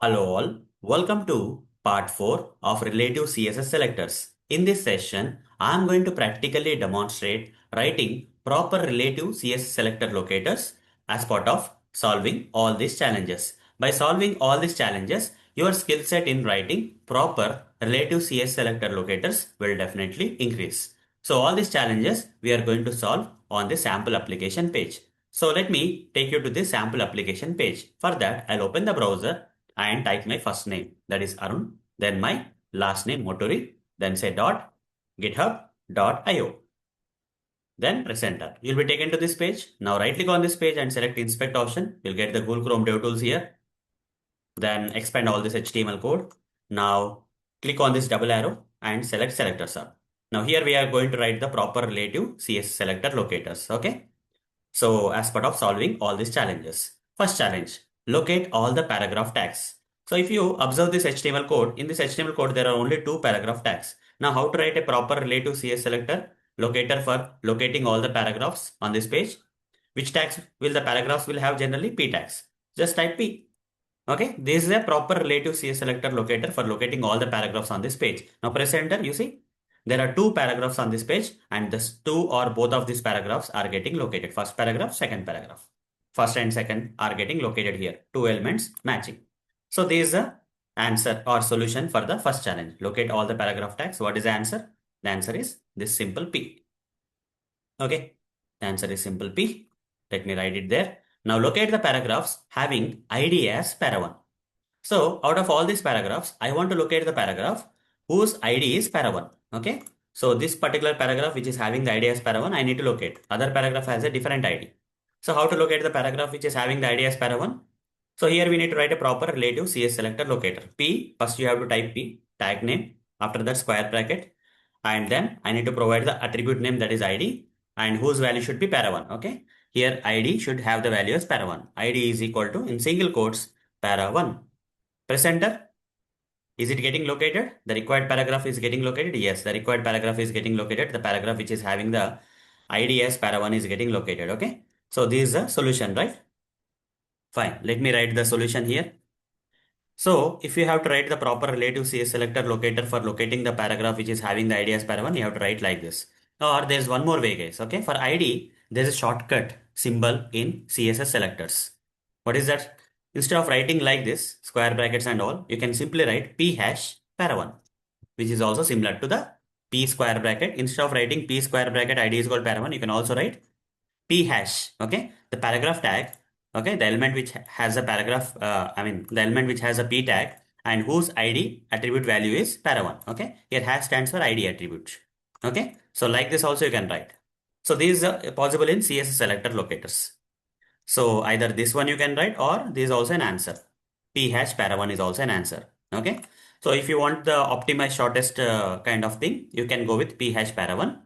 Hello all, welcome to part 4 of relative CSS selectors. In this session, I am going to practically demonstrate writing proper relative CSS selector locators as part of solving all these challenges. By solving all these challenges, your skill set in writing proper relative CSS selector locators will definitely increase. So all these challenges we are going to solve on the sample application page. So let me take you to the sample application page. For that, I'll open the browser and type my first name, that is Arun, then my last name Moturi, then say dot github.io. Then press enter. You'll be taken to this page. Now right click on this page and select inspect option. You'll get the Google Chrome DevTools here. Then expand all this HTML code. Now click on this double arrow and select selector sub. Now here we are going to write the proper relative CSS selector locators. Okay. So as part of solving all these challenges. First challenge, locate all the paragraph tags. So if you observe this HTML code, in this HTML code there are only two paragraph tags. Now how to write a proper relative CSS selector locator for locating all the paragraphs on this page? Which tags will the paragraphs will have generally? P tags. Just type P. Okay, this is a proper relative CSS selector locator for locating all the paragraphs on this page. Now press enter, you see there are two paragraphs on this page and this two or both of these paragraphs are getting located. First paragraph, second paragraph. First and second are getting located here. Two elements matching. So this is the answer or solution for the first challenge. Locate all the paragraph tags. What is the answer? The answer is this simple P. Okay, the answer is simple P. Let me write it there. Now locate the paragraphs having ID as para1. So out of all these paragraphs, I want to locate the paragraph whose ID is para1. Okay. So this particular paragraph which is having the ID as para1, I need to locate. Other paragraph has a different ID. So how to locate the paragraph which is having the ID as para1? So here we need to write a proper relative CS selector locator. P, first you have to type P, tag name, after that square bracket. And then I need to provide the attribute name that is ID and whose value should be para1. Okay. Here ID should have the value as para1. ID is equal to in single quotes para1. Press enter. Is it getting located? The required paragraph is getting located. Yes, the required paragraph is getting located. The paragraph which is having the ID as para1 is getting located. Okay. So this is the solution, right? Fine. Let me write the solution here. So if you have to write the proper relative CSS selector locator for locating the paragraph which is having the ID as para1, you have to write like this. Or there's one more way, guys. Okay. For ID, there's a shortcut symbol in CSS selectors. What is that? Instead of writing like this, square brackets and all, you can simply write p hash para1, which is also similar to the p square bracket. Instead of writing p square bracket ID is equal para1, you can also write p hash. Okay, the paragraph tag. Okay, the element which has a paragraph. The element which has a p tag and whose ID attribute value is para1. Okay, here hash stands for ID attribute. Okay, so like this also you can write. So this is possible in CSS selector locators. So either this one you can write or this is also an answer. P hash para1 is also an answer. Okay. So if you want the optimized shortest kind of thing, you can go with p hash para1.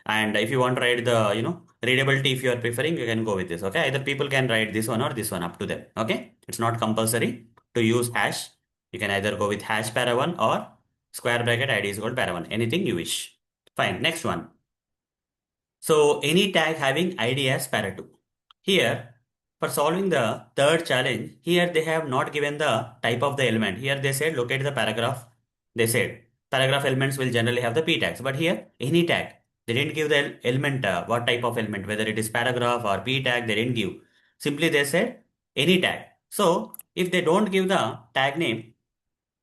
And if you want to write the, readability, if you are preferring, you can go with this. Okay. Either people can write this one or this one, up to them. Okay. It's not compulsory to use hash. You can either go with hash para1 or square bracket ID is equal to para1. Anything you wish. Fine. Next one. So any tag having ID as para2. Here, for solving the third challenge, here they have not given the type of the element. Here they said locate the paragraph. They said paragraph elements will generally have the p tags, but here any tag. They didn't give the element, what type of element, whether it is paragraph or p tag, they didn't give. Simply they said any tag. So if they don't give the tag name,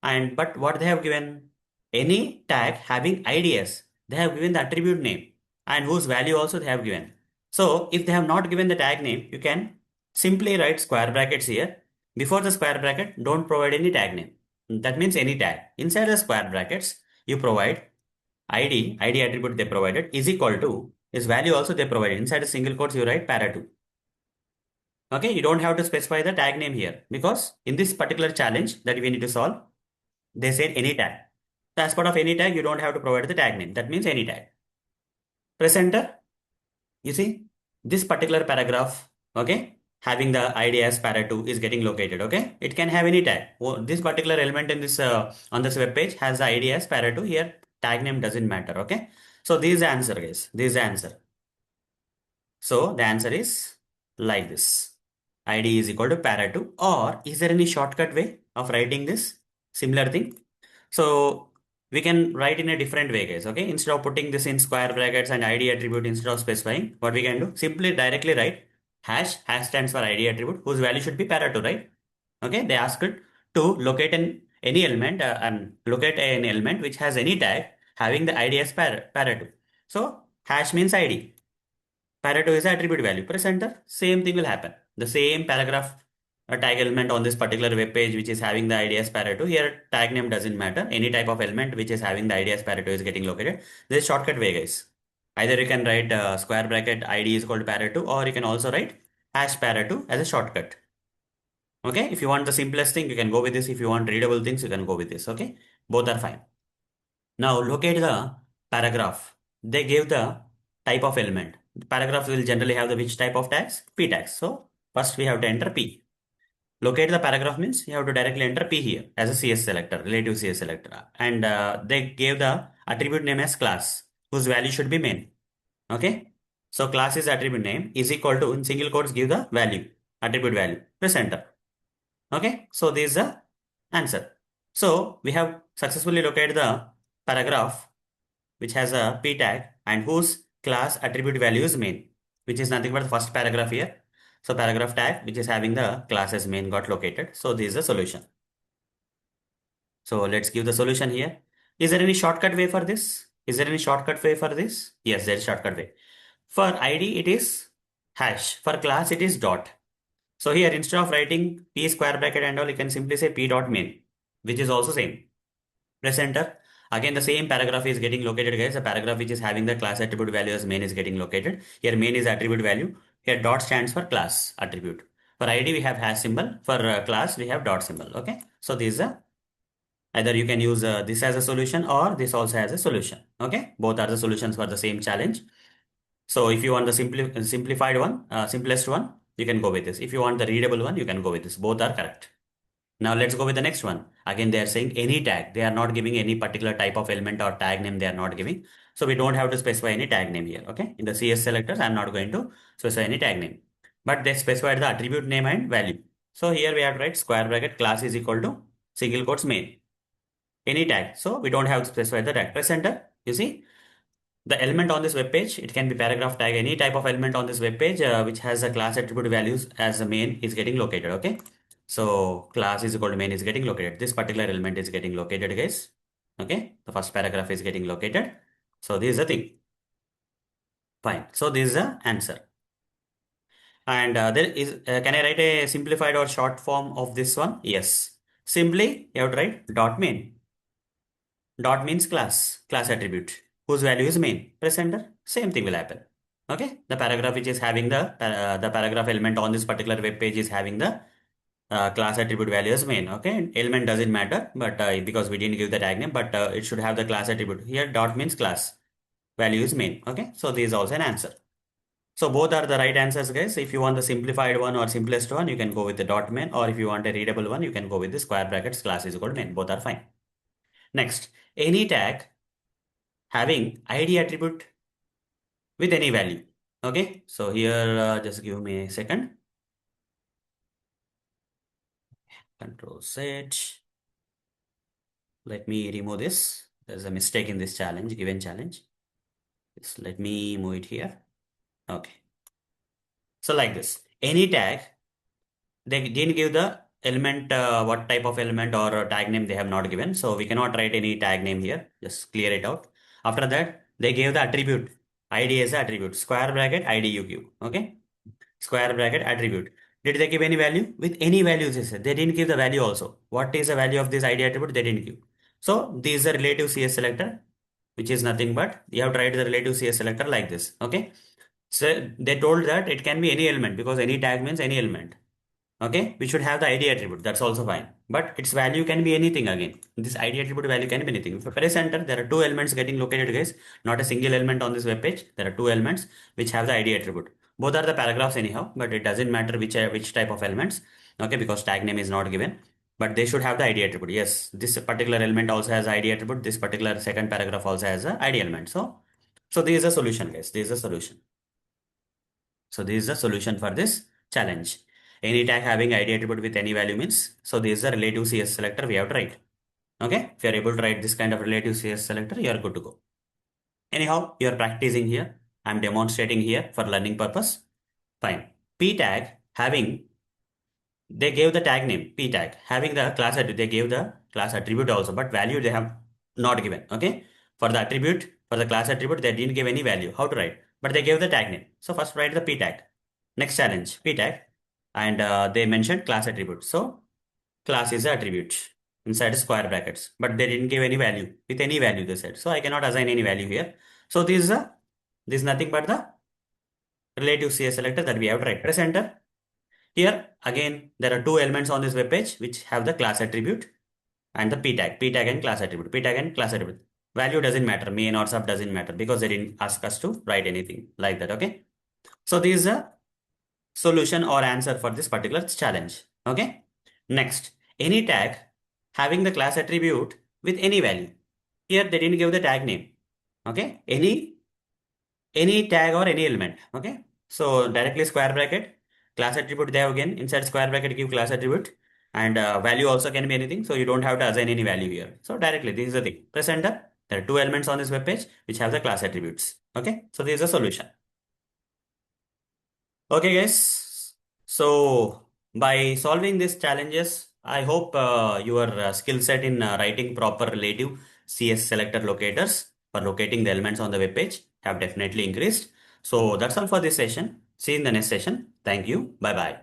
but what they have given, any tag having IDs, they have given the attribute name and whose value also they have given. So if they have not given the tag name, you can simply write square brackets here. Before the square bracket, don't provide any tag name. That means any tag. Inside the square brackets, you provide ID attribute they provided is equal to is value also they provided. Inside the single quotes, you write para2. Okay, you don't have to specify the tag name here because in this particular challenge that we need to solve, they said any tag. So as part of any tag, you don't have to provide the tag name. That means any tag. Press enter. You see this particular paragraph, okay, having the ID as para2 is getting located. Okay, it can have any tag. This particular element in this on this web page has the ID as para2. Here tag name doesn't matter. Okay, so this is the answer, guys. This is the answer. So the answer is like this. ID is equal to para2, or is there any shortcut way of writing this similar thing? So we can write in a different way, guys. Okay, instead of putting this in square brackets and ID attribute, instead of specifying, what we can do, simply directly write hash stands for ID attribute whose value should be para2, right? Okay, they asked it to locate any element and locate an element which has any tag having the ID as para2. So hash means ID. Para2 is the attribute value. Press enter. Same thing will happen. The same paragraph tag element on this particular web page which is having the ID as para2. Here tag name doesn't matter. Any type of element which is having the ID as para2 is getting located. This is shortcut way, guys. Either you can write square bracket ID is equal to para2, or you can also write hash para2 as a shortcut. Okay, if you want the simplest thing, you can go with this. If you want readable things, you can go with this. Okay, both are fine. Now look at the paragraph. They gave the type of element. The paragraph will generally have the which type of tags? P tags. So first we have to enter P. Locate the paragraph means you have to directly enter P here as a CS selector, relative CS selector. And they gave the attribute name as class, whose value should be main. Okay. So class is attribute name is equal to, in single quotes, give the value, attribute value. Press enter. Okay, so this is the answer. So we have successfully located the paragraph which has a p tag and whose class attribute value is main, which is nothing but the first paragraph here. So paragraph tag which is having the class as main got located. So this is the solution. So let's give the solution here. Is there any shortcut way for this? Is there any shortcut way for this? Yes, there is shortcut way. For ID it is hash. For class it is dot. So here instead of writing p square bracket and all, you can simply say p dot main, which is also same. Press enter. Again, the same paragraph is getting located, guys. The paragraph which is having the class attribute value as main is getting located. Here main is attribute value. Here dot stands for class attribute. For ID we have hash symbol. For class we have dot symbol. Okay. So this is either you can use this as a solution or this also has a solution. Okay. Both are the solutions for the same challenge. So if you want the simplified one, simplest one, you can go with this. If you want the readable one, you can go with this. Both are correct. Now let's go with the next one. Again, they are saying any tag. They are not giving any particular type of element or tag name they are not giving. So we don't have to specify any tag name here. Okay. In the CS selectors, I'm not going to specify any tag name. But they specified the attribute name and value. So here we have to write square bracket class is equal to single quotes main. Any tag. So we don't have to specify the tag. Press enter. You see? The element on this web page, it can be paragraph tag, any type of element on this web page which has a class attribute values as a main is getting located. Okay. So class is equal to main is getting located. This particular element is getting located, guys. Okay. The first paragraph is getting located. So this is the thing. Fine. So this is the answer. And there is, can I write a simplified or short form of this one? Yes. Simply you have to write dot main. Dot means class attribute, whose value is main. Press enter. Same thing will happen. Okay. The paragraph which is having the paragraph element on this particular web page is having the class attribute value as main. Okay. Element doesn't matter, but because we didn't give the tag name, but it should have the class attribute. Here dot means class. Value is main. Okay. So this is also an answer. So both are the right answers, guys. If you want the simplified one or simplest one, you can go with the dot main, or if you want a readable one, you can go with the square brackets class is equal to main. Both are fine. Next, any tag having ID attribute with any value. Okay, so here just give me a second. Control Z. Let me remove this. There's a mistake in this challenge, given challenge. Just let me move it here. Okay. So like this, any tag, they didn't give the element, what type of element or tag name they have not given. So we cannot write any tag name here. Just clear it out. After that, they gave the attribute. ID as attribute. Square bracket ID you give. Okay. Square bracket attribute. Did they give any value? With any values, they said. They didn't give the value also. What is the value of this ID attribute? They didn't give. So this is a relative CS selector, which is nothing but you have to write the relative CS selector like this. Okay. So they told that it can be any element because any tag means any element. Okay, we should have the ID attribute. That's also fine. But its value can be anything again. This ID attribute value can be anything. If I press enter, there are two elements getting located, guys. Not a single element on this web page. There are two elements which have the ID attribute. Both are the paragraphs anyhow, but it doesn't matter which type of elements. Okay, because tag name is not given. But they should have the ID attribute. Yes, this particular element also has ID attribute. This particular second paragraph also has a ID element. So this is a solution, guys. This is a solution. So this is the solution for this challenge. Any tag having ID attribute with any value means, so this is a relative CSS selector we have to write. Okay, if you are able to write this kind of relative CSS selector, you are good to go. Anyhow, you are practicing here. I'm demonstrating here for learning purpose. Fine. P tag having, they gave the tag name P tag having the class attribute. They gave the class attribute also, but value they have not given. Okay. For the attribute, for the class attribute, they didn't give any value. How to write? But they gave the tag name. So first write the P tag. Next challenge, P tag. And they mentioned class attribute. So class is the attribute inside square brackets, but they didn't give any value with any value they said. So I cannot assign any value here. So this is nothing but the relative CSS selector that we have to write. Press enter. Here again, there are two elements on this web page which have the class attribute and the p tag and class attribute, p tag and class attribute. Value doesn't matter, main or sub doesn't matter because they didn't ask us to write anything like that. Okay. So this is a solution or answer for this particular challenge. Okay. Next, any tag having the class attribute with any value. Here they didn't give the tag name. Okay. Any tag or any element. Okay. So directly square bracket, class attribute they have again inside square bracket give class attribute, and value also can be anything. So you don't have to assign any value here. So directly this is the thing. Press enter. There are two elements on this web page which have the class attributes. Okay. So this is a solution. Okay guys. So by solving these challenges, I hope your skill set in writing proper relative CS selector locators for locating the elements on the web page have definitely increased. So that's all for this session. See you in the next session. Thank you. Bye bye.